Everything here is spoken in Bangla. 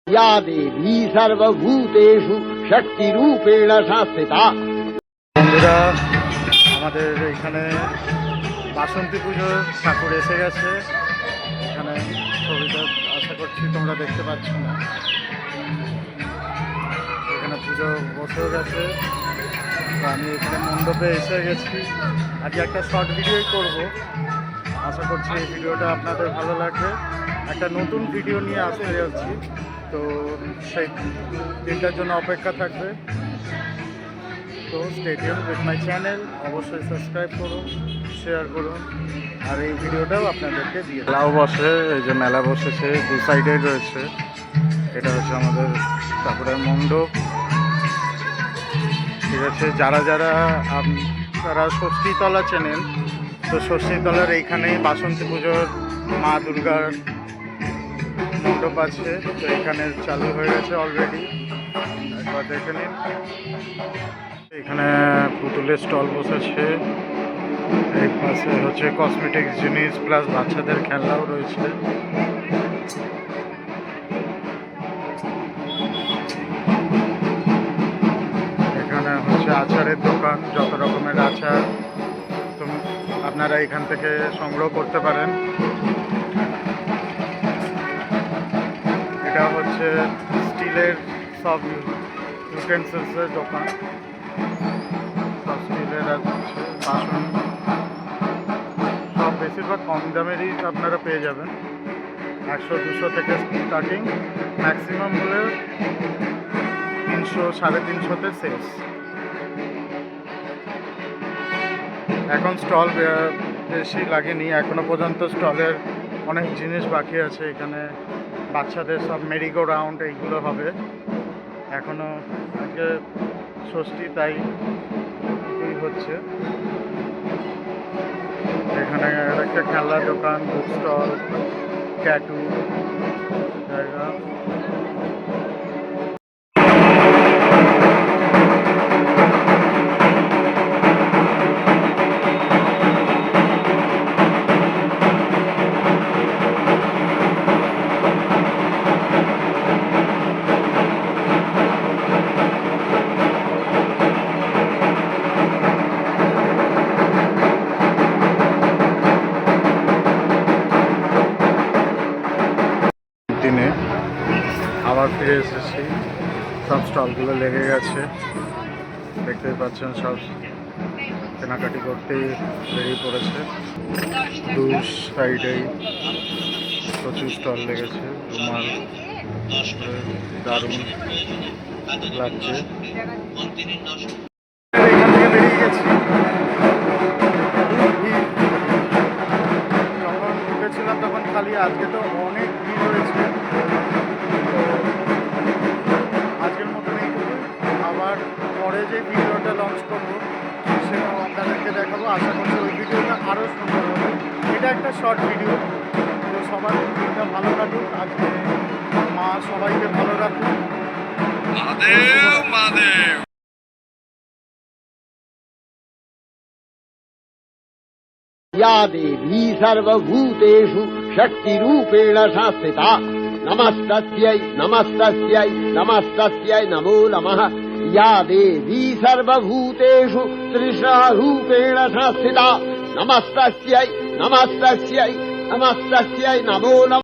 या देवी सर्वभूतेषु शक्तिरूपेण संस्थिता। বন্ধুরা, আমাদের এখানে বাসন্তী পুজোর ঠাকুর এসে গেছে। এখানে ছবিটা আশা করছি তোমরা দেখতে পাচ্ছ না। এখানে পুজো বসেও গেছে। আমি এখানে মণ্ডপে এসে গেছি। আজকে একটা শর্ট ভিডিওই করব। আশা করছি এই ভিডিওটা আপনাদের ভালো লাগবে। একটা নতুন ভিডিও নিয়ে আসতে যাচ্ছি, তো সেই দিনটার জন্য অপেক্ষা থাকবে। তো stay tuned with my channel. অবশ্যই সাবস্ক্রাইব করুন, শেয়ার করুন, আর এই ভিডিওটাও আপনাদেরকে দিয়ে মেলাও বসে। এই যে মেলা বসেছে, দু সাইডে রয়েছে। এটা হচ্ছে আমাদের ঠাকুরের মণ্ডপ। ঠিক আছে, যারা যারা তারা ষষ্ঠীতলা চেনেন, তো ষষ্ঠীতলার এইখানেই বাসন্তী পুজোর মা দুর্গার মণ্ডপ আছে। তো এখানে চালু হয়ে গেছে অলরেডি, একবার দেখে নিন। এখানে পুতুলের স্টল বসেছে। এই পাশে হচ্ছে কসমেটিক্স জিনিস প্লাস বাচ্চাদের খেলনাও রয়েছে। এখানে হচ্ছে আচারের দোকান, যত রকমের আচার তো আপনারা এখান থেকে সংগ্রহ করতে পারেন। এটা হচ্ছে স্টিলের সব ইউটেন্সিলসের দোকান। সব স্টিলের আছে বাসন, সব বেশিরভাগ কম দামেরই আপনারা পেয়ে যাবেন। 100-200 থেকে স্টার্টিং, ম্যাক্সিমাম হলে 300-350-তে শেষ। এখন স্টল বেশি লাগেনি, এখনো পর্যন্ত স্টলের অনেক জিনিস বাকি আছে। এখানে বাচ্চাদের সব মেরিগো রাউন্ড এইগুলো হবে। এখনও আজকে ষষ্ঠী, তাই হচ্ছে। এখানে একটা খেলনার দোকান, বুক স্টল, ট্যাটু জায়গা। দিনে আবার ফিরে এসেছি। সব স্টলগুলো লেগে গেছে, দেখতেই পাচ্ছেন। সব কেনাকাটি করতেই বেরিয়ে পড়েছে। দু সাইডেই প্রচুর স্টল লেগেছে। রুমাল, দারুণ লাগছে। এখান থেকে বেরিয়ে গেছি। যখন ঢুকেছিলাম তখন খালি, আজকে তো অনেক ভিড় হয়েছে। আজকের মতন এইটুকু। আবার পরে যে ভিডিওটা লঞ্চ করবো সেটাও আপনাদেরকে দেখাবো। আশা করছি ওই ভিডিওটা আরও সুন্দর হবে। এটা একটা শর্ট ভিডিও। তো সবার দিনটা ভালো কাটুক। আজকে মা সবাইকে ভালো রাখুন। या देवी सर्वभूतेषु शक्तिरूपेण संस्थिता। नमस्तस्यै नमस्तस्यै नमस्तस्यै नमो नमः। या देवी सर्वभूतेषु तृष्णारूपेण संस्थिता। नमस्तस्यै नमस्तस्यै नमस्तस्यै नमो नमः।